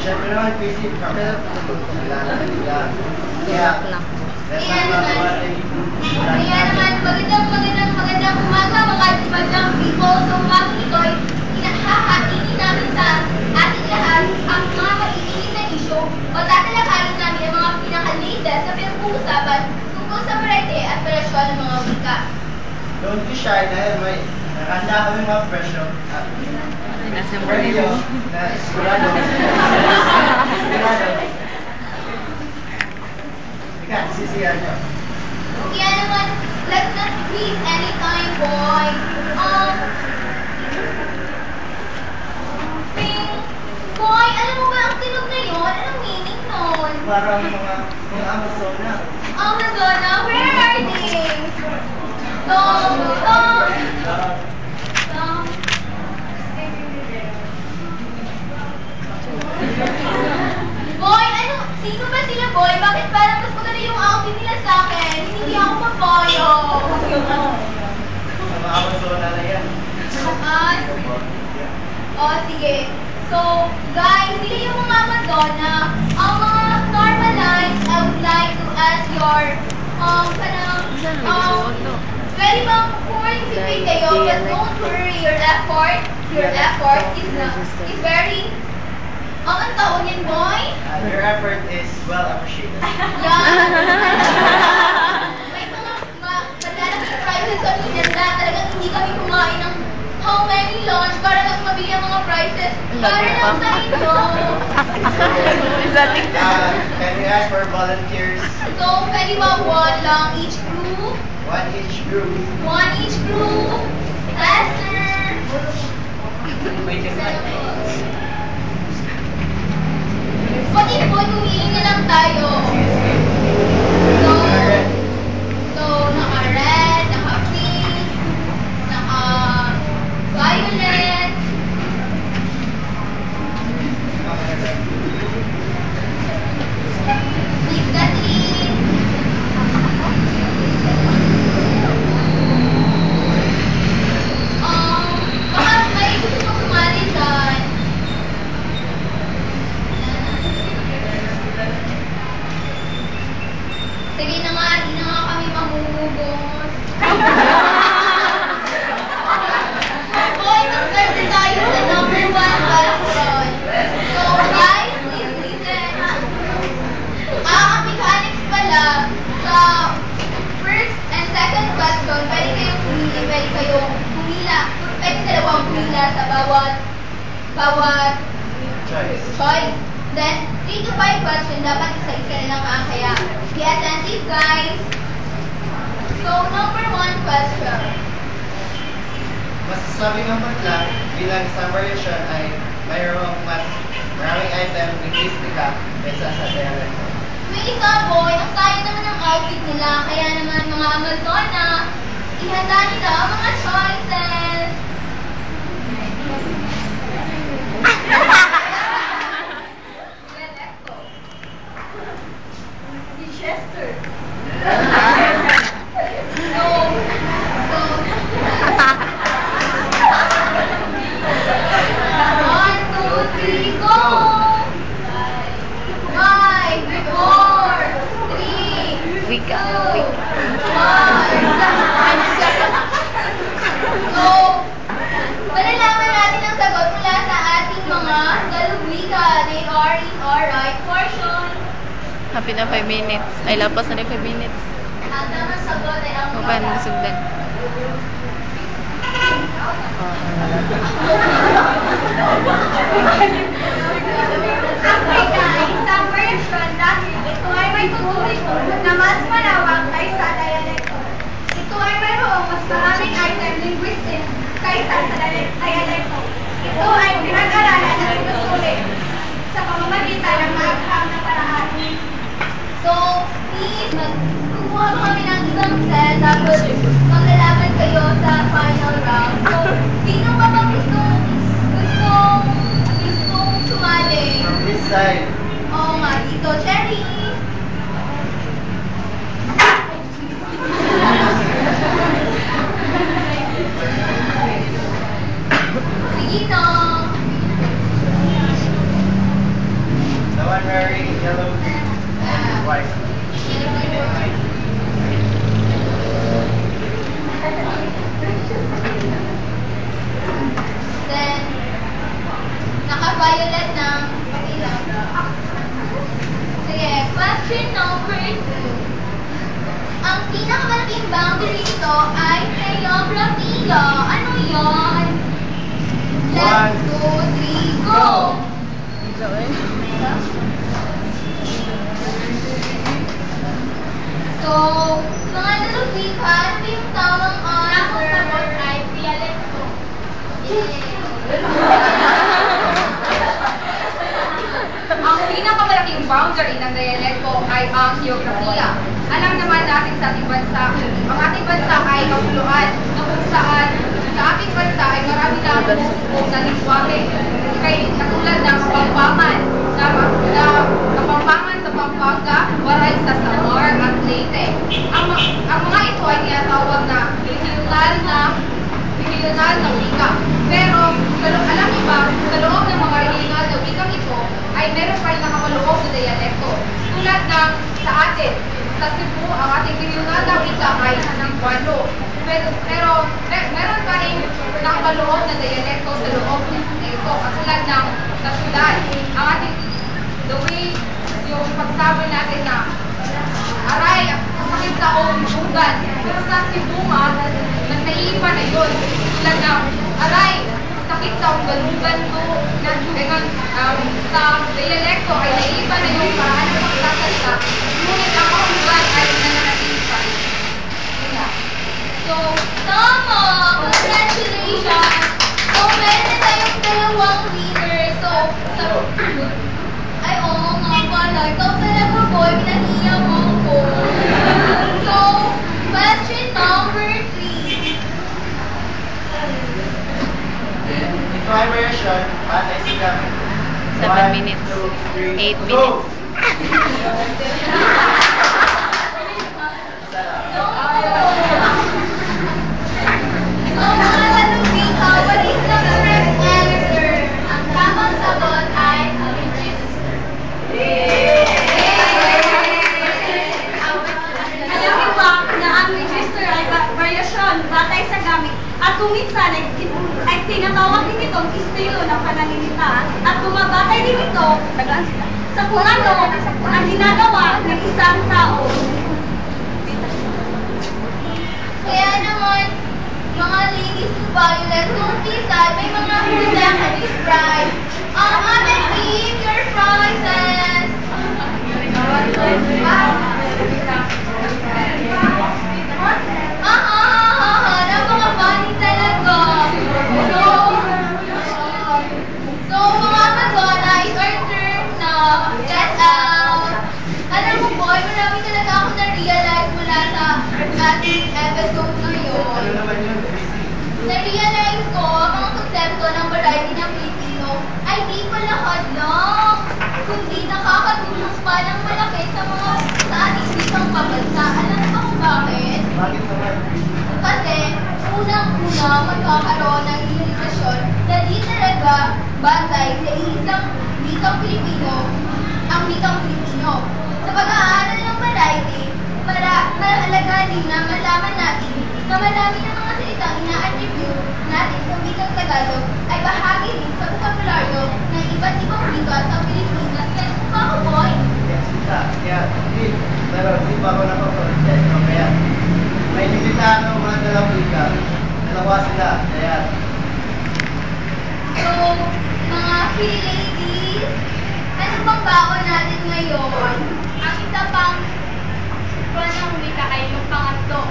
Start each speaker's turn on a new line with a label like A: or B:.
A: Siyempre naman, PC. Kaya,
B: Kaya naman, magandang umaga mga magandang people. So, umagang ito ay hinahahatiin namin sa ating lahat ang mga mag-iinit na issue o tatalakayin namin ang mga pinaka-latest na pinag-uusapan tungkol sa variety at variasyon ng mga wika.
A: Don't be shy dahil may nakanda kami mga presyo.
C: Nasa Mario.
A: Na sigurado. Ika, sisiyan nyo.
B: Kaya naman, let's not waste any time, boy. Boy, alam mo ba ang tunog na yun? Anong meaning nun?
A: Parang mga Amazona.
B: Amazona, where are they? Boy, ano? Sino ba sila, boy? Bakit parang mas maganda yung outfit nila sa akin? Hindi ako maboyo.
A: Mga Amazona na yan.
B: Sige. So, guys, sila yung mga Amazona. Ang mga normal lines, I would like to ask your, pwede bang participate kayo, but don't worry, your effort is very, ang tawag yan, boy?
A: Your effort is well appreciated.
B: Yan. May mga madalaking prizes sa Minanda. Talagang hindi kami kumain ng how many lunch para lang mabili ang mga prizes. Para lang sa inyo.
A: Can we ask for volunteers?
B: So, pwede ba one lang each group?
A: One each group.
B: One each group. Faster. Pati po, tumingin na lang tayo. So, naka-red, naka-pink, naka-violet. Pizza tree. Baka may gusto mo sumali dyan. Sige na nga, di na nga kami mamumugos. Boy, mag-start tayo sa number 1 question. So, guys, please listen. Ang mechanics pala, sa first and second question, pwede kayong pumili, pwede kayong pumila, pwede dalawang pumila sa bawat choice. Then, 3 to 5 question, dapat isa-isa na lang ang kaya. Be attentive, guys. So, number 1 question.
A: Masasabi ng pagla, bilang isang variation ay mayroong mas maraming item ng listika kaysa sa dialect.
B: May isa, boy, ang sayang naman ng outfit nila. Kaya naman, mga Amazona, ihanda nila ang mga choices. Chester. One, two, three, go! 5, 4, 3,
C: Wika.
B: 2, 1. So, malalaman natin ang sagot mula sa ating mga galugwika. They are in our right portion.
C: Happy na 5 minutes. Ay, lapas na 5 minutes.
B: Ang tamang sagot ay ang
C: Mabay na sugdan.
B: Okay guys, sa version dahil ito ay may tuturing na mas malawak kaysa dialekto. Ito ay mayroong mas maraming item linguistic kaysa sa dialekto. Ito ay pinag-aralan at sinusulit sa pamamagitan ng maagham na paraan. So, please, kumuha kami ng isang set, tapos maglalaban kayo sa final round. So, sino ba bang gustong sumali?
A: From this side.
B: Oo nga, dito, Cherry. Sige, no. Violet ng ilang. Sige, question number 2. Ang pinakamalaking boundary nito ay geographiya. Ano yon? Let's 2, 3, go! So, mga lalawigan, ano ba yung tamang answer? Ang sagot ay dialekto.
D: Ang pinakamalaking boundary ng dialekto ay ang geografiya. Alam naman natin sa ating bansa, ang ating bansa ay kapuluan na kung saan sa ating bansa ay marami na bumubuong na lingwahe. Katulad ng Kapampangan, Kapampangan sa Pampanga, Waray sa Samar at Leyte. Ang mga ito ay tinatawag na regional na wika. Pero, alam niyo ba, sa loob ng mga regional na wikang ito, ay meron pa rin nakakaloob na dialekto. Tulad ng sa atin, sa Cebu, ang ating regional na wika ay Cebuano. Pero meron pa rin nakakaloob na dialekto sa loob nito. Katulad ng sa Sudan, ang ating, the way, yung pagsabi natin na, aray, masakit sa ugan. Pero sa Cebu nga, naiiba na yun. Tulad ng, aray, sakit sa ugan-ugan to. Sa dialekto ay naiiba na yung paraan ng pagsasalita. Ngunit ang ugan ay nananatili pa rin.
B: So, tama! Congratulations! So, meron na tayong dalawang winner. So, ay, oo nga pala. Ikaw talaga, boy. Pinahiya mo ako. So, question number 3.
A: In vibration, patay sila.
C: 7 minutes. 8 minutes.
B: So, mga lalubika, what is the correct answer? Ang tamang sagot ay
E: Alam niyo ba na ang register ay variasyon batay sa gamit at kung minsan ay tinatawag din itong estilo ng pananalita at bumabatay din ito sa kung ano ang ginagawa ng isang tao.
B: Kaya naman, mga ladies ng Violet, don't be sad. May mga hula ka describe. Ate Kim, your prizes! Napaka-funny talaga. So, mga Madonna, it's our turn na get out. Alam mo, boy, marami talaga ako na-realize mula sa ating episode ngayon.
A: Ano naman yun?
B: Na-realize ko ang mga konsepto ng variety ng Pilipino ay di pala hadlang, kundi nakakatulong pa ng malaki sa ating wikang pabansa. Alam mo ba kung bakit?
A: Bakit naman?
B: Kasi, unang-una magkakaroon ng limitasyon na di talaga batay sa isang wikang Pilipino, ang wikang Pilipino. Sa pag-aaral ng variety, mahalaga din na malaman natin na marami ng mga salitang ina-attribute natin sa wikang Tagalog ay bahagi rin sa bokabularyo ng iba't ibang wika sa Pilipinas. Kaya kung ako, boy?
A: Yes, kita. Kaya, hindi. Pero hindi pa ako nakapag-check. Kaya, may limitahan ng mga dalawika. Dalawa sila. Kaya,
B: So, mga ladies, ano bang baon natin ngayon? Ang isa pang ng wika ay yung pangatlo.